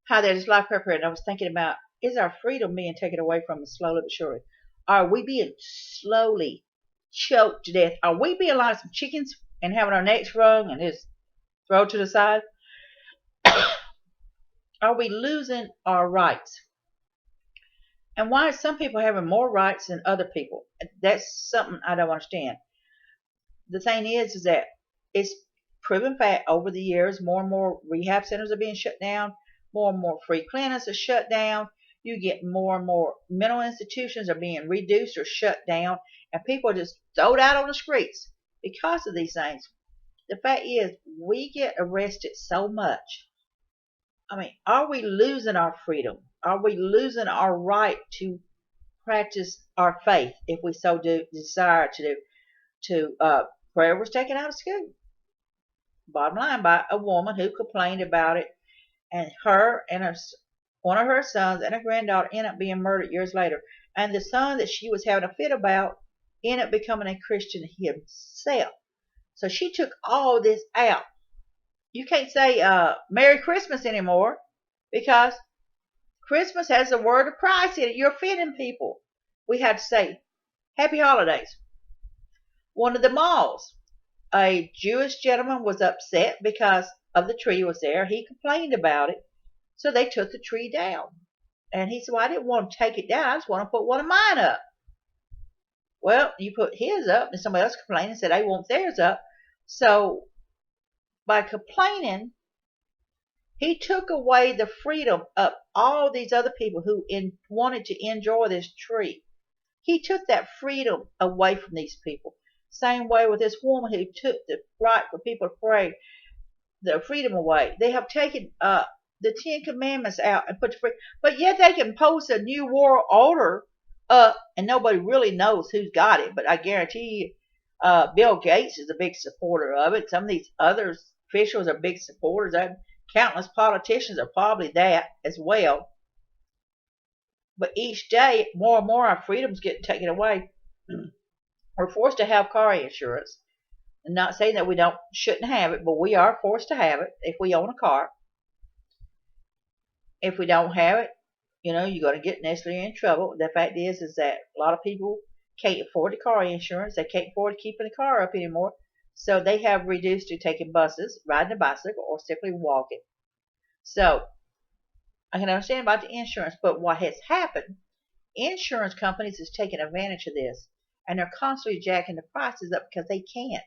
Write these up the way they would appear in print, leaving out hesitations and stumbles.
Hi there, this is Life Prepper, and I was thinking about, is our freedom being taken away from us slowly but surely? Are we being slowly choked to death? Are we being like some chickens and having our necks wrung and just thrown to the side? Are we losing our rights? And why are some people having more rights than other people? That's something I don't understand. The thing is that it's proven fact over the years, more and more rehab centers are being shut down, more and more free clinics are shut down. You get more and more mental institutions are being reduced or shut down, and people are just thrown out on the streets because of these things. The fact is, we get arrested so much. I mean, are we losing our freedom? Are we losing our right to practice our faith if we so do desire to do? Prayer was taken out of school. Bottom line, by a woman who complained about it, and her and one of her sons and her granddaughter ended up being murdered years later. And the son that she was having a fit about ended up becoming a Christian himself. So she took all this out. You can't say Merry Christmas anymore because Christmas has the word of Christ in it. You're offending people. We had to say Happy Holidays. One of the malls, a Jewish gentleman was upset because of the tree was there. He complained about it. So they took the tree down. And he said, well, I didn't want to take it down. I just want to put one of mine up. Well, you put his up, and somebody else complained and said they want theirs up. So by complaining, he took away the freedom of all these other people who wanted to enjoy this tree. He took that freedom away from these people. Same way with this woman who took the right for people to pray, the freedom away. They have taken the Ten Commandments out and put the free, but yet they can post a new world order up, and nobody really knows who's got it. But I guarantee you, Bill Gates is a big supporter of it. Some of these other officials are big supporters. And countless politicians are probably that as well. But each day, more and more, our freedoms get taken away. We're forced to have car insurance. I'm not saying that we shouldn't have it, but we are forced to have it if we own a car. If we don't have it, you're going to get necessarily in trouble. The fact is that a lot of people can't afford the car insurance. They can't afford keeping the car up anymore. So they have reduced to taking buses, riding a bicycle, or simply walking. So I can understand about the insurance, but what has happened, insurance companies is taking advantage of this, and they're constantly jacking the prices up because they can't.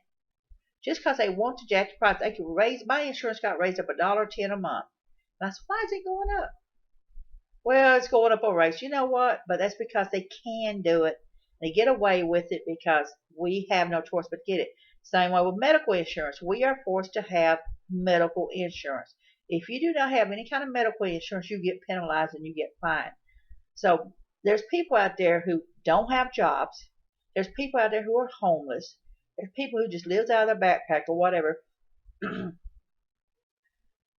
Just because they want to jack the price, they can raise. My insurance got raised up $1.10 a month. And I said, why is it going up? Well, it's going up a race. You know what? But that's because they can do it. They get away with it because we have no choice but to get it. Same way with medical insurance. We are forced to have medical insurance. If you do not have any kind of medical insurance, you get penalized and you get fined. So there's people out there who don't have jobs. There's people out there who are homeless. There's people who just lives out of their backpack or whatever.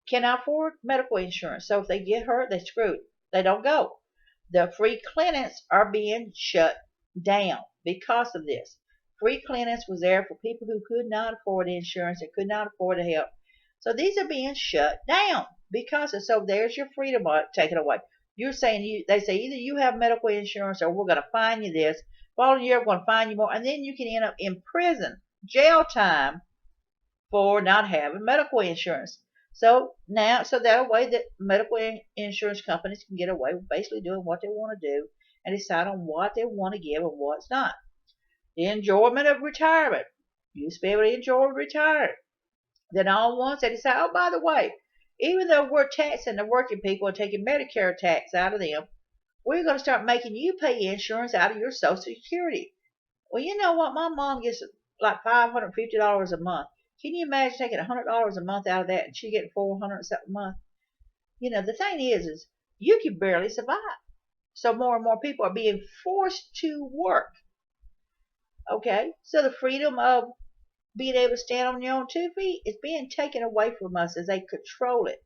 Cannot afford medical insurance. So if they get hurt, they're screwed. They don't go. The free clinics are being shut down because of this. Free clinics was there for people who could not afford insurance and could not afford the help. So these are being shut down because of, so there's your freedom taken away. You're saying they say either you have medical insurance or we're going to fine you this. Following year, we're going to fine you more, and then you can end up in prison, jail time for not having medical insurance. So that way that medical insurance companies can get away with basically doing what they want to do and decide on what they want to give and what's not. The enjoyment of retirement. You used to be able to enjoy retirement. Then all at once they decide, oh, by the way, even though we're taxing the working people and taking Medicare tax out of them, we're going to start making you pay insurance out of your Social Security. Well, you know what? My mom gets like $550 a month. Can you imagine taking $100 a month out of that and she getting $400 something a month? The thing is you can barely survive. So more and more people are being forced to work. Okay, so the freedom of being able to stand on your own 2 feet is being taken away from us as they control it.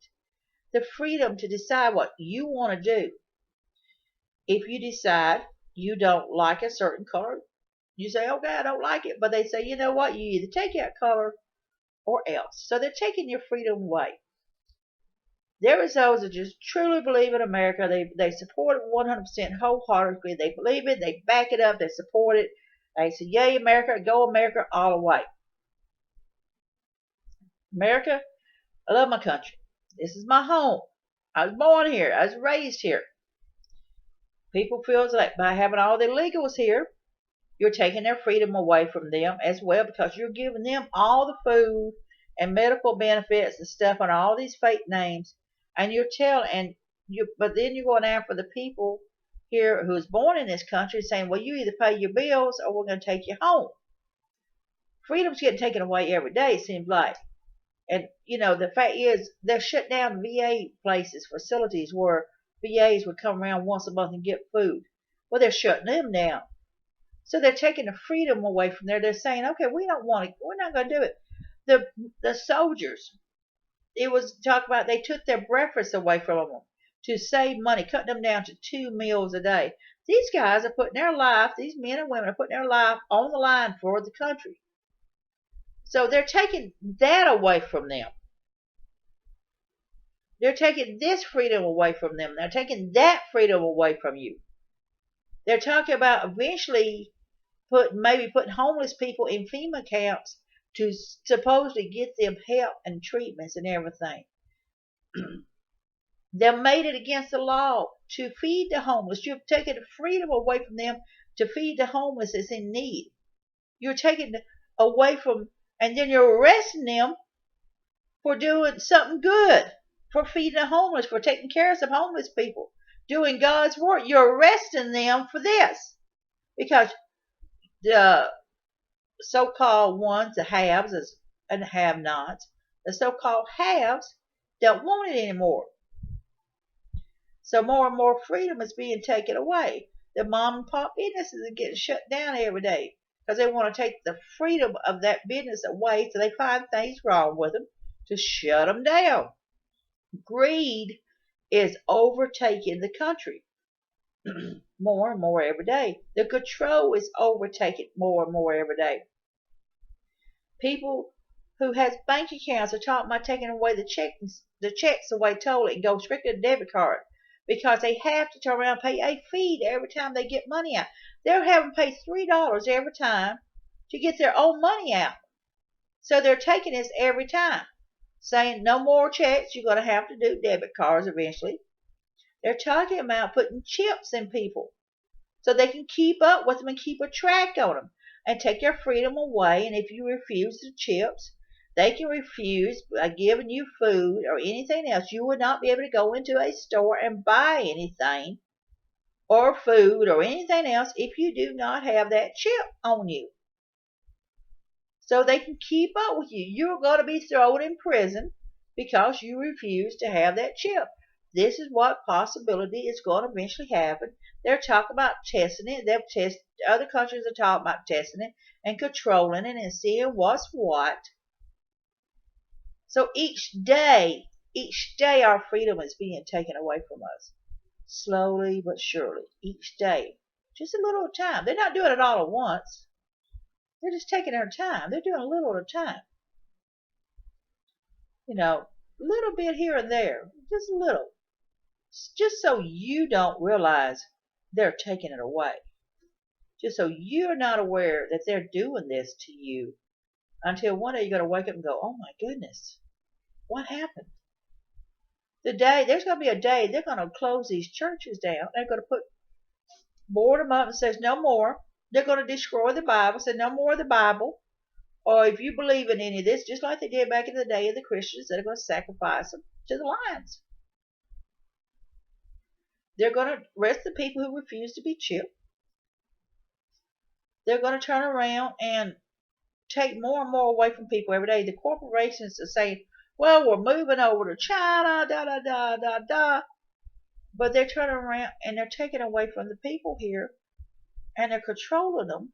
The freedom to decide what you want to do. If you decide you don't like a certain color, you say, okay, I don't like it. But they say, you know what? You either take that color or else. So they're taking your freedom away. There is those that just truly believe in America. They support it 100% wholeheartedly. They believe it. They back it up. They support it. They say, "Yay, America! Go America all the way." America, I love my country. This is my home. I was born here. I was raised here. People feel like by having all the illegals here, you're taking their freedom away from them as well, because you're giving them all the food and medical benefits and stuff on all these fake names, and you're telling but then you're going after the people here who's born in this country, saying, "Well, you either pay your bills or we're going to take you home." Freedom's getting taken away every day, it seems like. And the fact is, they're shut down VA places, facilities where VAs would come around once a month and get food. Well, they're shutting them down. So they're taking the freedom away from there. They're saying, "Okay, we don't want it. We're not going to do it." The soldiers, it was talked about, they took their breakfast away from them to save money, cutting them down to 2 meals a day. These guys are putting their life, these men and women are putting their life on the line for the country. So they're taking that away from them. They're taking this freedom away from them. They're taking that freedom away from you. They're talking about eventually maybe putting homeless people in FEMA camps to supposedly get them help and treatments and everything. They've made it against the law to feed the homeless. You've taken the freedom away from them to feed the homeless that's in need. You're taking away from, and then you're arresting them for doing something good, for feeding the homeless, for taking care of some homeless people, doing God's work. You're arresting them for this because the so-called ones, the haves and the have-nots, the so-called haves don't want it anymore. So more and more freedom is being taken away. The mom and pop businesses are getting shut down every day because they want to take the freedom of that business away, so they find things wrong with them to shut them down. Greed is overtaking the country more and more every day. The control is overtaking more and more every day. People who has bank accounts are talking about taking away the checks away totally and go strictly to debit card, because they have to turn around and pay a fee every time they get money out. They're having to pay $3 every time to get their own money out. So they're taking this every time, saying no more checks, you're going to have to do debit cards eventually. They're talking about putting chips in people so they can keep up with them and keep a track on them and take their freedom away. And if you refuse the chips, they can refuse giving you food or anything else. You would not be able to go into a store and buy anything or food or anything else if you do not have that chip on you. So they can keep up with you. You're going to be thrown in prison because you refuse to have that chip. This is what possibility is going to eventually happen. They're talking about testing it. Other countries are talking about testing it and controlling it and seeing what's what. So each day our freedom is being taken away from us. Slowly but surely. Each day. Just a little at a time. They're not doing it all at once. They're just taking their time. They're doing a little at a time. A little bit here and there. Just a little. Just so you don't realize they're taking it away. Just so you're not aware that they're doing this to you until one day you're going to wake up and go, "Oh my goodness, what happened?" There's going to be a day they're going to close these churches down. They're going to board them up and says no more. They're going to destroy the Bible, say no more of the Bible. Or if you believe in any of this, just like they did back in the day of the Christians, they're going to sacrifice them to the lions. They're going to arrest the people who refuse to be chipped. They're going to turn around and take more and more away from people every day. The corporations are saying, "Well, we're moving over to China, da da da da da," but they're turning around and they're taking away from the people here, and they're controlling them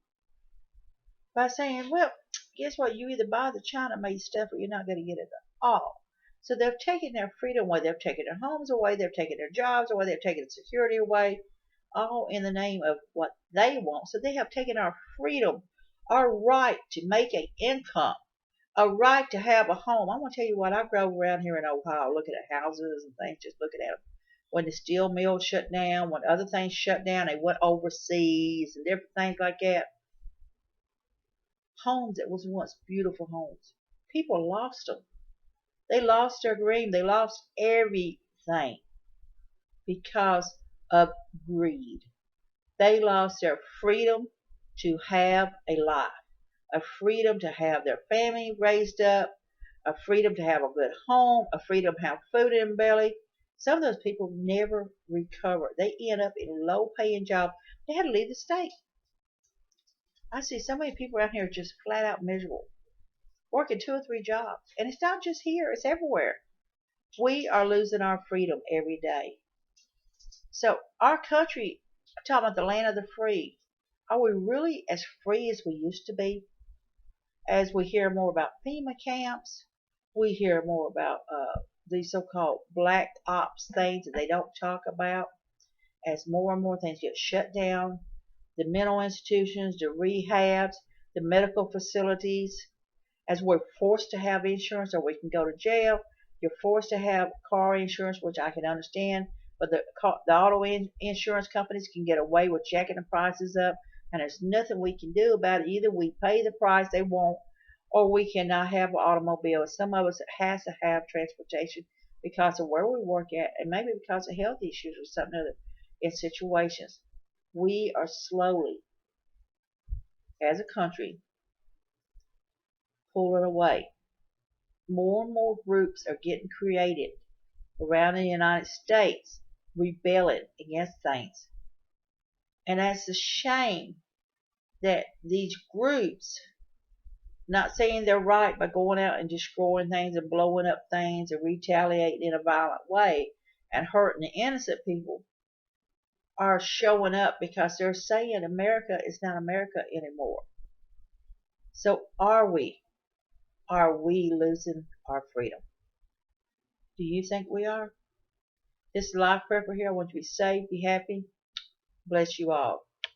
by saying, "Well, guess what? You either buy the China-made stuff or you're not going to get it at all." So they've taken their freedom away. They've taken their homes away. They've taken their jobs away. They've taken security away, all in the name of what they want. So they have taken our freedom, our right to make an income, a right to have a home. I'm gonna tell you what. I drove around here in Ohio looking at houses and things, just looking at them. When the steel mill shut down, when other things shut down, they went overseas and different things like that. Homes that was once beautiful homes, people lost them. They lost their dream. They lost everything because of greed. They lost their freedom to have a life, a freedom to have their family raised up, a freedom to have a good home, a freedom to have food in their belly. Some of those people never recover. They end up in low paying jobs. They had to leave the state. I see so many people out here just flat out miserable, working 2 or 3 jobs. And it's not just here, it's everywhere. We are losing our freedom every day. So our country, I'm talking about the land of the free, are we really as free as we used to be? As we hear more about FEMA camps, we hear more about these so-called black ops things that they don't talk about. As more and more things get shut down, the mental institutions, the rehabs, the medical facilities, as we're forced to have insurance or we can go to jail, you're forced to have car insurance, which I can understand, but the auto insurance companies can get away with jacking the prices up, and there's nothing we can do about it. Either we pay the price they want, or we cannot have an automobile. Some of us has to have transportation because of where we work at, and maybe because of health issues or something other in situations. We are slowly, as a country, pulling away. More and more groups are getting created around the United States, rebelling against things. And that's a shame that these groups, not saying they're right by going out and destroying things and blowing up things and retaliating in a violent way and hurting the innocent people, are showing up because they're saying America is not America anymore. So are we? Are we losing our freedom? Do you think we are? This is Life Prepper here. I want you to be safe, be happy. Bless you all.